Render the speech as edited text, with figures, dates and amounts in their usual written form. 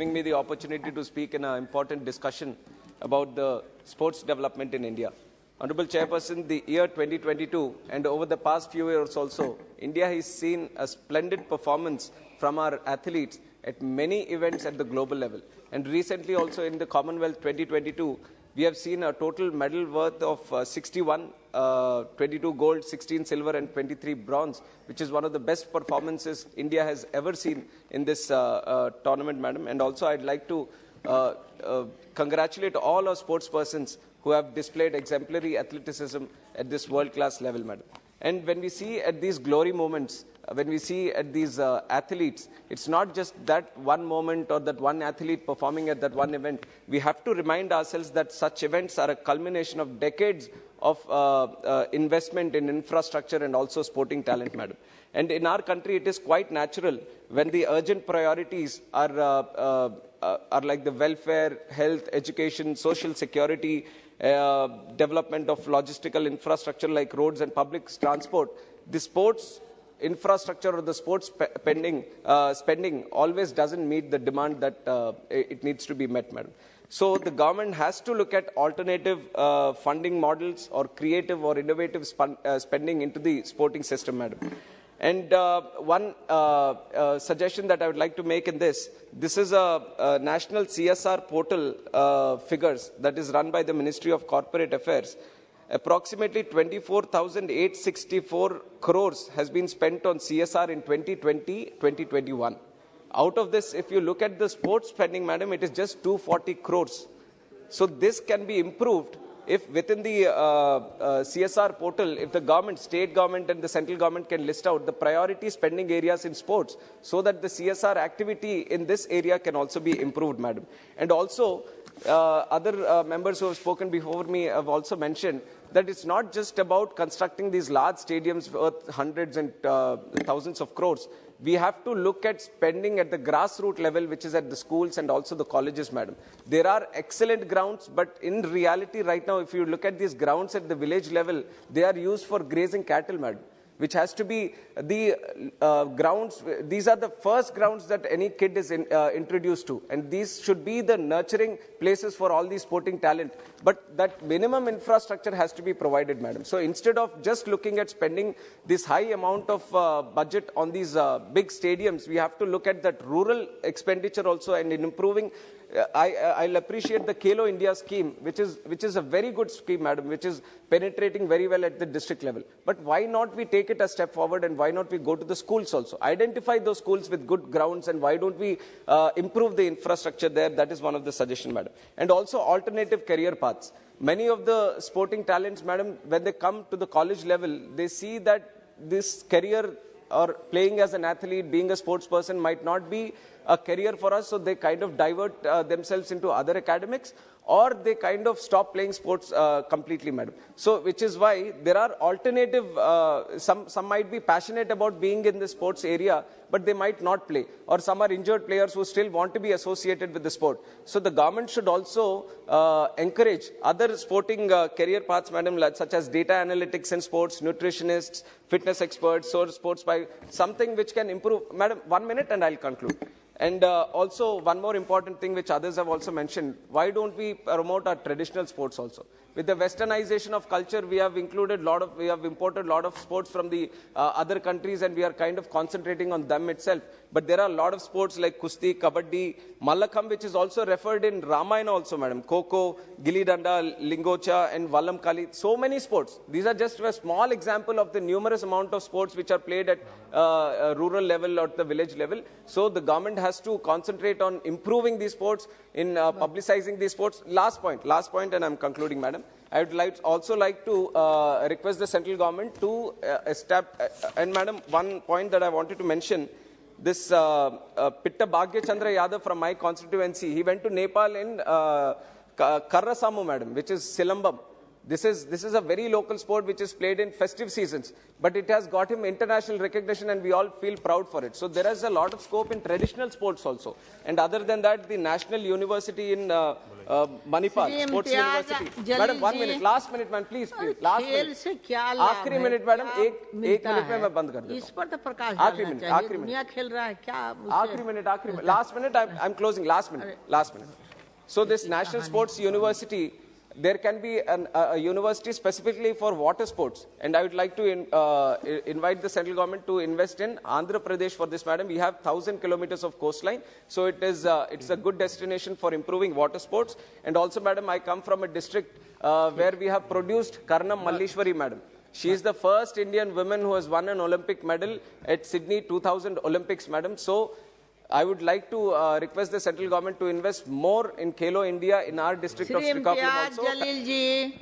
giving me the opportunity to speak in an important discussion about the sports development in India. Honorable Chairperson, the year 2022 and over the past few years also, India has seen a splendid performance from our athletes at many events at the global level. And recently also in the Commonwealth 2022, we have seen a total medal worth of 61, 22 gold, 16 silver and 23 bronze, which is one of the best performances India has ever seen in this tournament, madam. And also I'd like to congratulate all our sportspersons who have displayed exemplary athleticism at this world-class level, madam. And when we see at these glory moments, when we see at these athletes, it's not just that one moment or that one athlete performing at that one event. We have to remind ourselves that such events are a culmination of decades of investment in infrastructure and also sporting talent, madam. And in our country, it is quite natural when the urgent priorities are like the welfare, health, education, social security, development of logistical infrastructure like roads and public transport. The sports infrastructure or the sports spending always doesn't meet the demand that it needs to be met, madam. So the government has to look at alternative funding models or creative or innovative spending into the sporting system, madam. And one suggestion that I would like to make in this is a national CSR portal figures that is run by the Ministry of Corporate Affairs. Approximately 24,864 crores has been spent on CSR in 2020-2021. Out of this, if you look at the sports spending, madam, it is just 240 crores. So this can be improved if within the CSR portal, if the government, state government and the central government can list out the priority spending areas in sports so that the CSR activity in this area can also be improved, madam. And also, other members who have spoken before me have also mentioned that it's not just about constructing these large stadiums worth hundreds and thousands of crores. We have to look at spending at the grassroots level, which is at the schools and also the colleges, madam. There are excellent grounds, but in reality right now, if you look at these grounds at the village level, they are used for grazing cattle, madam, which has to be the grounds. These are the first grounds that any kid is introduced to. And these should be the nurturing places for all these sporting talent. But that minimum infrastructure has to be provided, madam. So instead of just looking at spending this high amount of budget on these big stadiums, we have to look at that rural expenditure also and in improving. I'll appreciate the Khelo India scheme, which is a very good scheme, madam, which is penetrating very well at the district level. But why not we take it a step forward and why not we go to the schools also? Identify those schools with good grounds and why don't we improve the infrastructure there? That is one of the suggestions, madam. And also alternative career paths. Many of the sporting talents, madam, when they come to the college level, they see that this career or playing as an athlete, being a sports person might not be a career for us, so they kind of divert themselves into other academics or they kind of stop playing sports completely, madam. So, which is why there are alternative, some might be passionate about being in the sports area, but they might not play. Or some are injured players who still want to be associated with the sport. So the government should also encourage other sporting career paths, madam, such as data analytics in sports, nutritionists, fitness experts, or sports by something which can improve. Madam, 1 minute and I'll conclude. And also one more important thing which others have also mentioned, why don't we promote our traditional sports also? With the westernization of culture, we have imported a lot of sports from the other countries and we are kind of concentrating on them itself. But there are a lot of sports like Kusti, Kabaddi, Mallakham, which is also referred in Ramayana also, madam. Kho, Gilli Danda, Lingocha and Vallam Kali. So many sports. These are just a small example of the numerous amount of sports which are played at rural level or the village level. So the government has to concentrate on improving these sports, in publicizing these sports. Last point, and I'm concluding, madam. I would also like to request the central government to establish, and madam, one point that I wanted to mention, this Pitta Bhagya Chandra Yadav from my constituency, he went to Nepal in Karrasamu, madam, which is Silambam. This is a very local sport which is played in festive seasons, but it has got him international recognition and we all feel proud for it. So there is a lot of scope in traditional sports also. And other than that, the National University in Manipal, Sports University. Madam, 1 minute, last minute, man, please, last minute. आखिरी minute madam, एक minute में मैं बंद कर देता हूँ. इस पर तो प्रकाश डालना चाहिए. दुनिया खेल रहा है क्या? आखिरी minute, last minute, I'm closing, last minute. So this National Sports University, there can be a university specifically for water sports, and I would like to invite the central government to invest in Andhra Pradesh for this, madam. We have 1,000 kilometers of coastline, so it's a good destination for improving water sports. And also, madam, I come from a district where we have produced Karnam Malleshwari, madam. She is the first Indian woman who has won an Olympic medal at Sydney 2000 Olympics, madam. So I would like to request the central government to invest more in Khelo India in our district of Srikakulam also. Jalil ji.